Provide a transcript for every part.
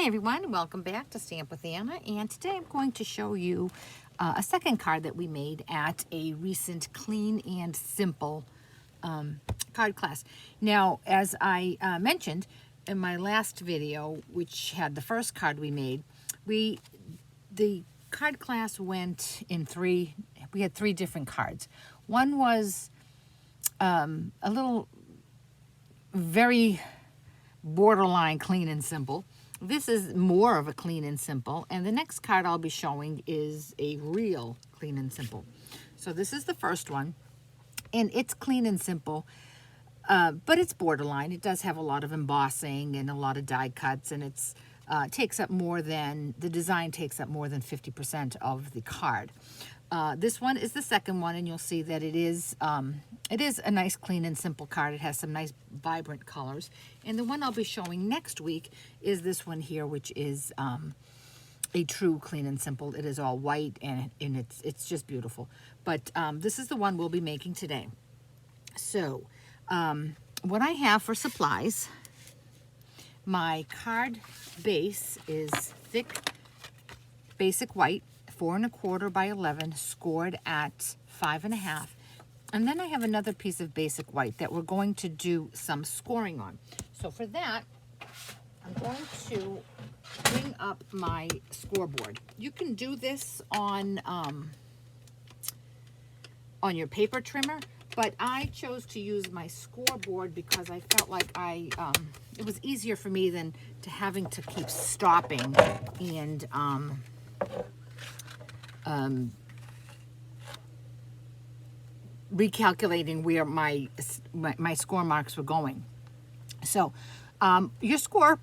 Hi everyone, welcome back to Stamp with Anna, and today I'm going to show you a second card that we made at a recent Clean and Simple card class. Now, as I mentioned in my last video, which had the first card we made, the card class went in we had three different cards. One was a little very borderline clean and simple. This is more of a clean and simple, and the next card I'll be showing is a real clean and simple. So this is the first one, and it's clean and simple, but it's borderline. It does have a lot of embossing and a lot of die cuts, and it's takes up more than, the design takes up more than 50% of the card. This one is the second one, and you'll see that it is a nice clean and simple card. It has some nice vibrant colors. And the one I'll be showing next week is this one here, which is a true clean and simple. It is all white, and it's just beautiful. But this is the one we'll be making today. So what I have for supplies, my card base is thick basic white, 4 1/4 by 11, scored at 5 1/2. And then I have another piece of basic white that we're going to do some scoring on. So for that, I'm going to bring up my scoreboard. You can do this on your paper trimmer, but I chose to use my scoreboard because I felt like it was easier for me than to having to keep stopping and recalculating where my score marks were going. So your score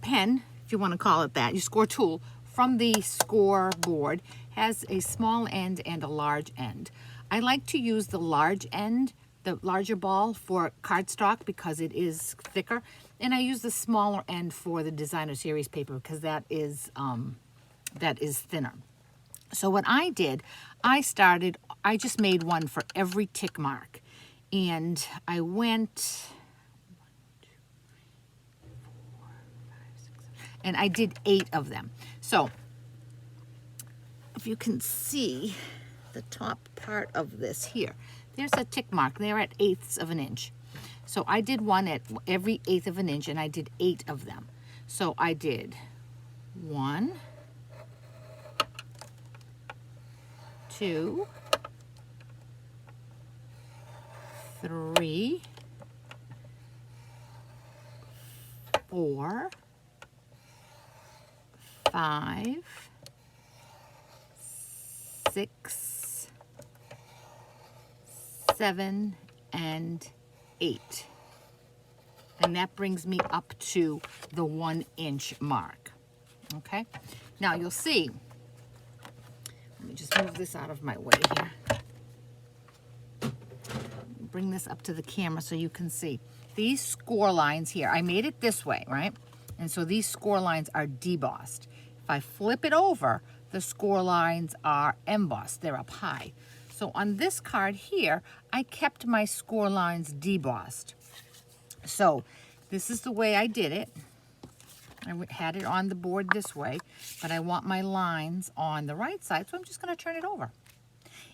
pen, if you want to call it that, your score tool from the scoreboard has a small end and a large end. I like to use the large end, the larger ball, for cardstock because it is thicker, and I use the smaller end for the designer series paper because that is thinner. So what I did, I just made one for every tick mark, and I went 1, 2, 3, 4, 5, 6, 7, and I did 8 of them. So if you can see the top part of this here, there's a tick mark. They're at 1/8 of an inch. So I did one at every 1/8 of an inch, and I did 8 of them. So I did 1, 2, 3, 4, 5, 6, 7, and 8. And that brings me up to the 1 inch mark. Okay, now you'll see, let me just move this out of my way here. Bring this up to the camera so you can see. These score lines here, I made it this way, right? And so these score lines are debossed. If I flip it over, the score lines are embossed. They're up high. So on this card here, I kept my score lines debossed. So this is the way I did it. I had it on the board this way, but I want my lines on the right side, so I'm just going to turn it over.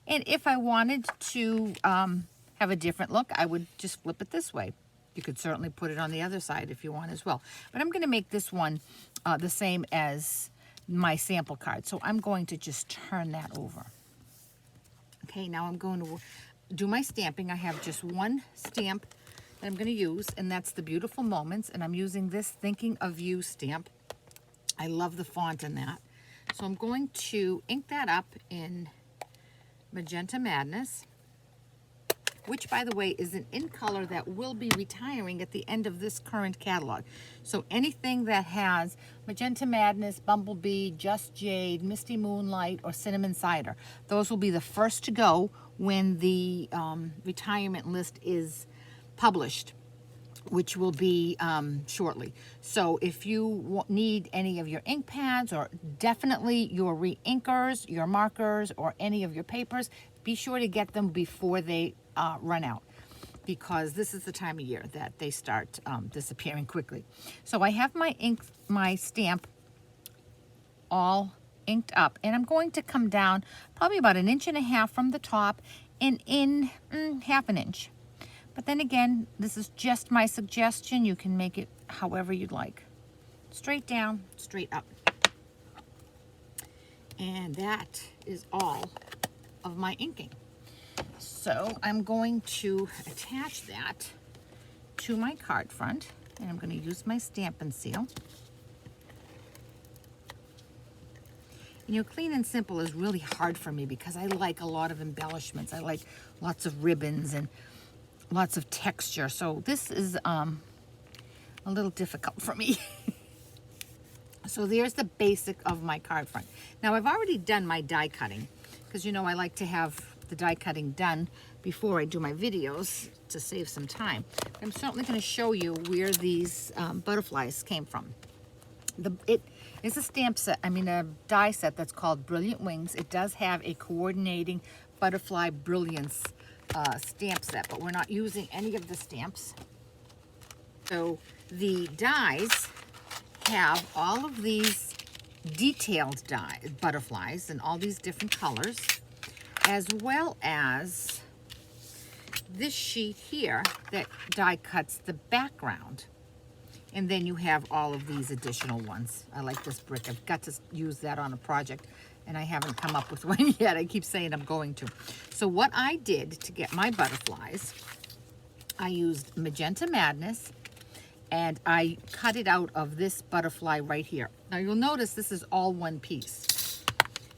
And if I wanted to have a different look, I would just flip it this way. You could certainly put it on the other side if you want as well. But I'm going to make this one the same as my sample card, so I'm going to just turn that over. Okay, now I'm going to do my stamping. I have just one stamp that I'm going to use, and that's the Beautiful Moments, and I'm using this Thinking of You stamp. I love the font in that. So I'm going to ink that up in Magenta Madness, which, by the way, is an in color that will be retiring at the end of this current catalog. So anything that has Magenta Madness, Bumblebee, Just Jade, Misty Moonlight, or Cinnamon Cider, those will be the first to go when the retirement list is published, which will be shortly. So if you need any of your ink pads, or definitely your re-inkers, your markers, or any of your papers, be sure to get them before they run out. because this is the time of year that they start disappearing quickly. So I have my stamp all inked up, and I'm going to come down probably about 1.5 inches from the top and in half an inch. But then again, this is just my suggestion. You can make it however you'd like. Straight down, straight up. And that is all of my inking. So I'm going to attach that to my card front, and I'm going to use my Stampin' Seal. You know, Clean and Simple is really hard for me because I like a lot of embellishments. I like lots of ribbons and lots of texture. So this is a little difficult for me. So there's the basic of my card front. Now I've already done my die cutting because, you know, I like to have the die cutting done before I do my videos to save some time. I'm certainly going to show you where these butterflies came from. It is a stamp set, a die set that's called Brilliant Wings. It does have a coordinating Butterfly Brilliance stamp set, but we're not using any of the stamps. So the dies have all of these detailed butterflies in all these different colors, as well as this sheet here that die cuts the background. And then you have all of these additional ones. I like this brick. I've got to use that on a project, and I haven't come up with one yet. I keep saying I'm going to. So what I did to get my butterflies, I used Magenta Madness, and I cut it out of this butterfly right here. Now you'll notice this is all one piece.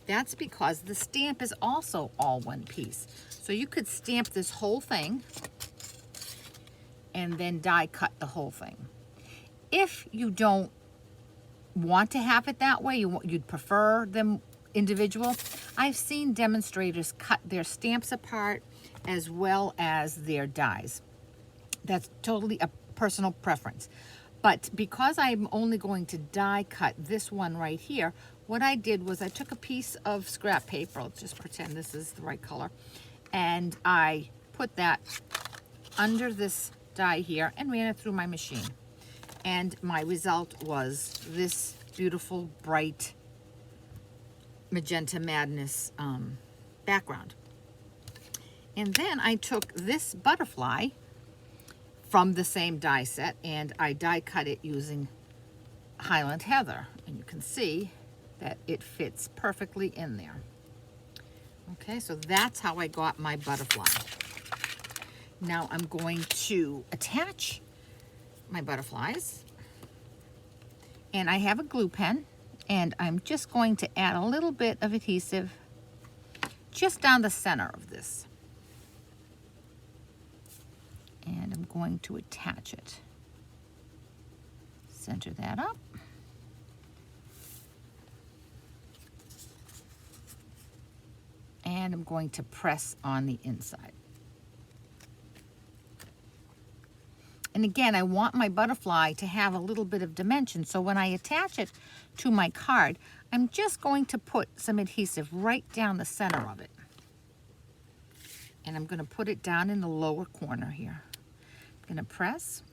That's because the stamp is also all one piece. So you could stamp this whole thing and then die cut the whole thing. If you don't want to have it that way, you'd prefer them individual, I've seen demonstrators cut their stamps apart as well as their dies. That's totally a personal preference. But because I'm only going to die cut this one right here, what I did was I took a piece of scrap paper, let's just pretend this is the right color, and I put that under this die here and ran it through my machine. And my result was this beautiful, bright Magenta Madness background. And then I took this butterfly from the same die set and I die cut it using Highland Heather. And you can see that it fits perfectly in there. Okay, so that's how I got my butterfly. Now I'm going to attach my butterflies, and I have a glue pen, and I'm just going to add a little bit of adhesive just down the center of this, and I'm going to attach it. Center that up, and I'm going to press on the inside. And again, I want my butterfly to have a little bit of dimension, so when I attach it to my card, I'm just going to put some adhesive right down the center of it. And I'm going to put it down in the lower corner here. I'm going to press,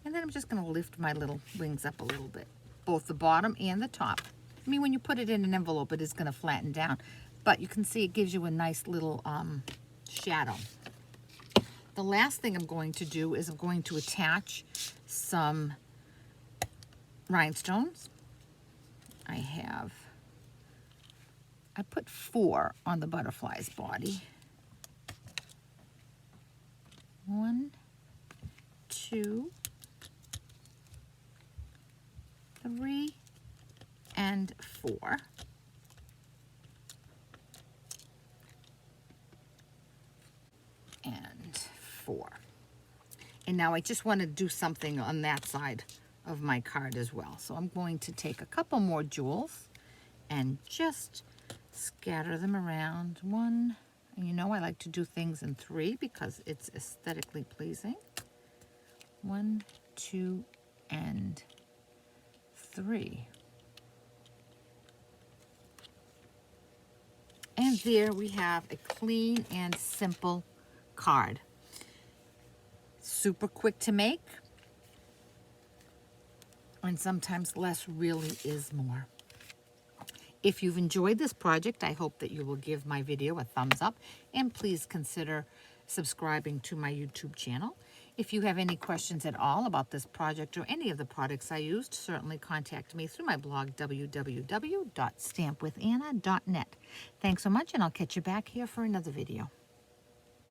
and then I'm just going to lift my little wings up a little bit, both the bottom and the top. I mean, when you put it in an envelope, it is going to flatten down, but you can see it gives you a nice little shadow. The last thing I'm going to do is I'm going to attach some rhinestones. I put 4 on the butterfly's body. 1, 2, 3, and 4. And 4. And now I just want to do something on that side of my card as well. So I'm going to take a couple more jewels and just scatter them around. 1, and you know I like to do things in 3 because it's aesthetically pleasing. 1, 2, and 3. And there we have a clean and simple card. super quick to make. And sometimes less really is more. If you've enjoyed this project, I hope that you will give my video a thumbs up and please consider subscribing to my YouTube channel. If you have any questions at all about this project or any of the products I used, certainly contact me through my blog, www.stampwithanna.net. Thanks so much, and I'll catch you back here for another video.